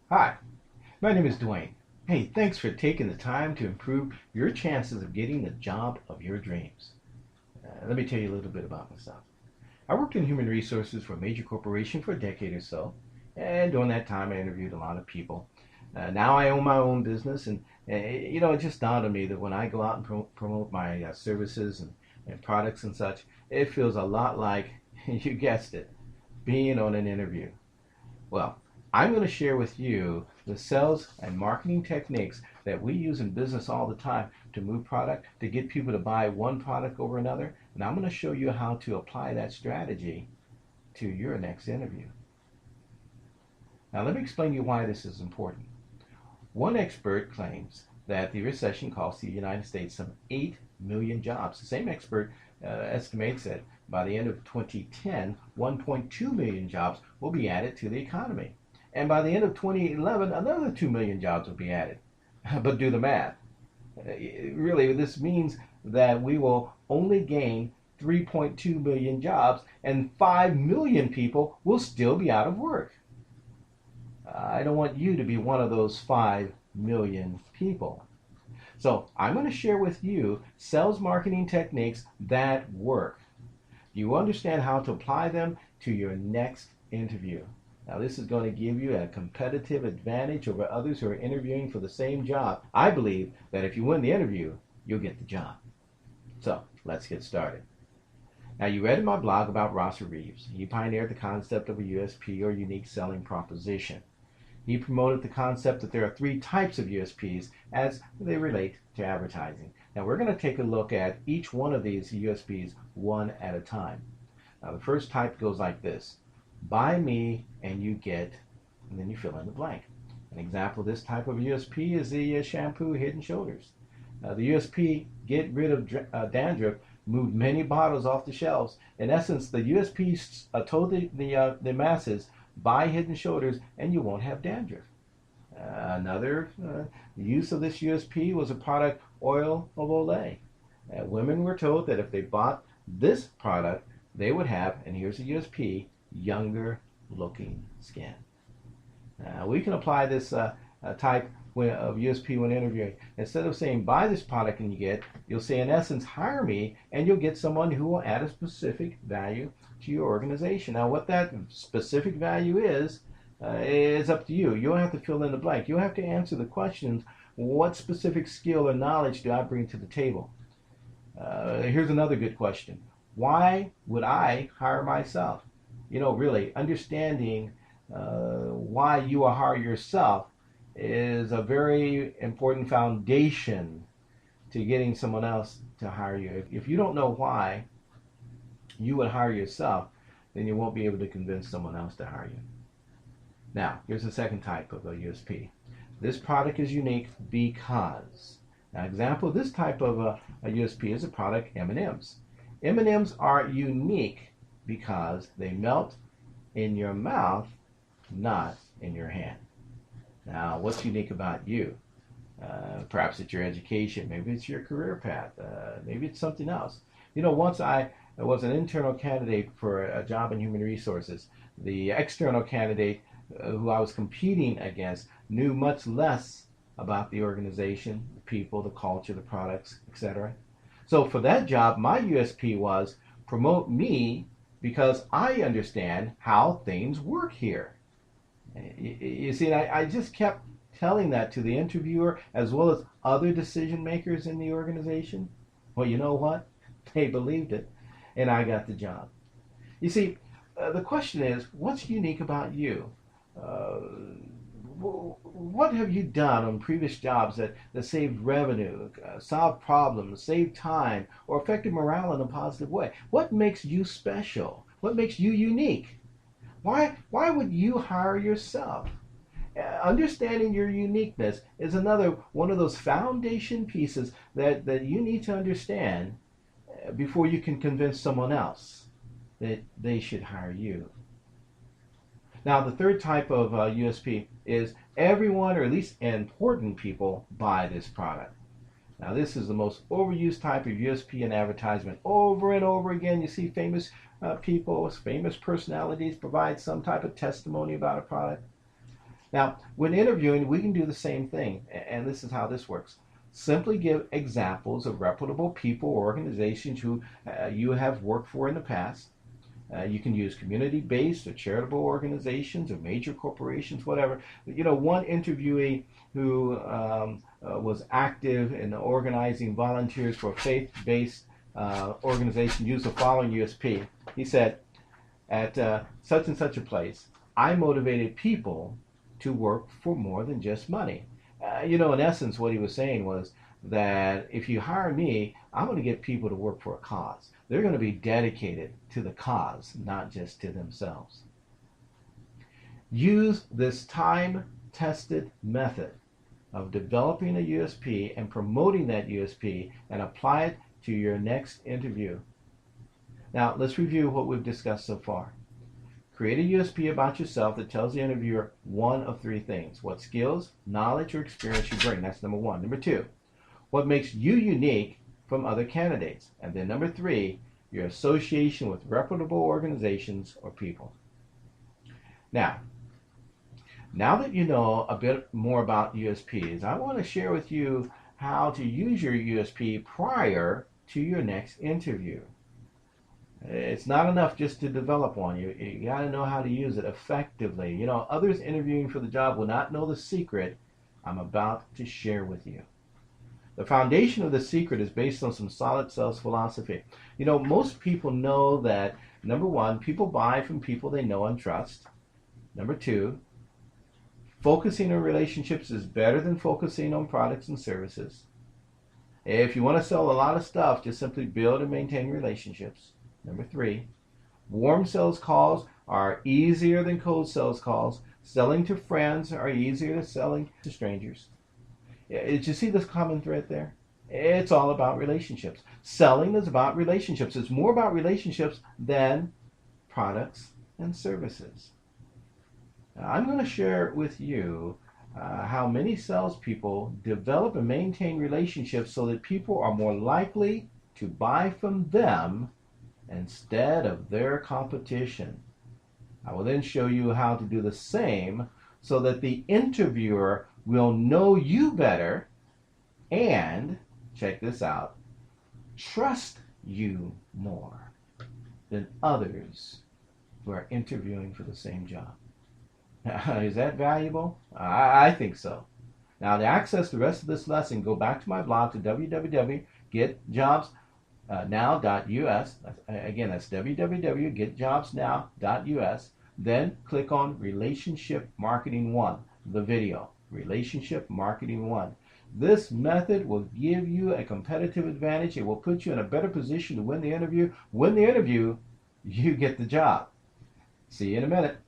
Hi, my name is Dwayne. Hey, thanks for taking the time to improve your chances of getting the job of your dreams. Let me tell you a little bit about myself. I worked in human resources for a major corporation for a decade or so, and during that time I interviewed a lot of people. Now I own my own business, and it just dawned on me that when I go out and promote my services and products and such, it feels a lot like, you guessed it, being on an interview. Well, I'm going to share with you the sales and marketing techniques that we use in business all the time to move product, to get people to buy one product over another. And I'm going to show you how to apply that strategy to your next interview. Now, let me explain to you why this is important. One expert claims that the recession cost the United States some 8 million jobs. The same expert estimates that by the end of 2010, 1.2 million jobs will be added to the economy. And by the end of 2011, another 2 million jobs will be added. But do the math. Really, this means that we will only gain 3.2 million jobs and 5 million people will still be out of work. I don't want you to be one of those 5 million people. So I'm going to share with you sales marketing techniques that work. You understand how to apply them to your next interview. Now, this is going to give you a competitive advantage over others who are interviewing for the same job. I believe that if you win the interview, you'll get the job. So let's get started. Now, you read in my blog about Rosser Reeves. He pioneered the concept of a USP, or unique selling proposition. He promoted the concept that there are three types of USPs as they relate to advertising. Now, we're going to take a look at each one of these USPs one at a time. Now, the first type goes like this: buy me and you get, and then you fill in the blank. An example of this type of USP is the shampoo Head and Shoulders. The USP, get rid of dandruff, moved many bottles off the shelves. In essence, the USP told the masses, buy Head and Shoulders and you won't have dandruff. Another use of this USP was a product, Oil of Olay. Women were told that if they bought this product, they would have, and here's a USP, younger looking skin. We can apply this type of USP when interviewing. Instead of saying buy this product and you get, you'll say in essence, hire me and you'll get someone who will add a specific value to your organization. Now, what that specific value is up to you. You'll have to fill in the blank. You'll have to answer the questions: what specific skill or knowledge do I bring to the table? Here's another good question: why would I hire myself? Really understanding why you will hire yourself is a very important foundation to getting someone else to hire you. If you don't know why you would hire yourself, then you won't be able to convince someone else to hire you. Now, here's the second type of a USP. This product is unique because. Now, example of this type of a USP is a product, M&Ms. M&Ms are unique because they melt in your mouth, not in your hand. Now, what's unique about you? Perhaps it's your education, maybe it's your career path, maybe it's something else. Once I was an internal candidate for a job in human resources. The external candidate who I was competing against knew much less about the organization, the people, the culture, the products, etc. So for that job, my USP was promote me because I understand how things work here. You see, I just kept telling that to the interviewer as well as other decision makers in the organization. Well, you know what? They believed it, and I got the job. You see, the question is, what's unique about you? What have you done on previous jobs that saved revenue, solved problems, saved time, or affected morale in a positive way? What makes you special? What makes you unique? Why would you hire yourself? Understanding your uniqueness is another one of those foundation pieces that you need to understand before you can convince someone else that they should hire you. Now, the third type of USP is everyone, or at least important people, buy this product. Now, this is the most overused type of USP in advertisement. Over and over again, you see famous people, famous personalities provide some type of testimony about a product. Now, when interviewing, we can do the same thing, and this is how this works. Simply give examples of reputable people or organizations who you have worked for in the past. You can use community-based or charitable organizations or major corporations, whatever. One interviewee who was active in organizing volunteers for a faith-based organization used the following USP. He said, at such and such a place, I motivated people to work for more than just money. In essence, what he was saying was that if you hire me, I'm going to get people to work for a cause. They're going to be dedicated to the cause, not just to themselves. Use this time-tested method of developing a USP and promoting that USP and apply it to your next interview. Now, let's review what we've discussed so far. Create a USP about yourself that tells the interviewer one of three things: what skills, knowledge, or experience you bring. That's number one. Number two, what makes you unique from other candidates. And then number three, your association with reputable organizations or people. Now that you know a bit more about USPs, I want to share with you how to use your USP prior to your next interview. It's not enough just to develop one. You got to know how to use it effectively. Others interviewing for the job will not know the secret I'm about to share with you. The foundation of the secret is based on some solid sales philosophy. Most people know that, number one, people buy from people they know and trust. Number two, focusing on relationships is better than focusing on products and services. If you want to sell a lot of stuff, just simply build and maintain relationships. Number three, warm sales calls are easier than cold sales calls. Selling to friends are easier than selling to strangers. Did you see this common thread there? It's all about relationships. Selling is about relationships. It's more about relationships than products and services. Now, I'm going to share with you how many salespeople develop and maintain relationships so that people are more likely to buy from them instead of their competition. I will then show you how to do the same so that the interviewer will know you better and, check this out, trust you more than others who are interviewing for the same job. Is that valuable? I think so. Now, to access the rest of this lesson, go back to my blog to www.getjobsnow.us. Again, that's www.getjobsnow.us. Then click on Relationship Marketing 1, the video. Relationship Marketing 1. This method will give you a competitive advantage. It will put you in a better position to win the interview. Win the interview, you get the job. See you in a minute.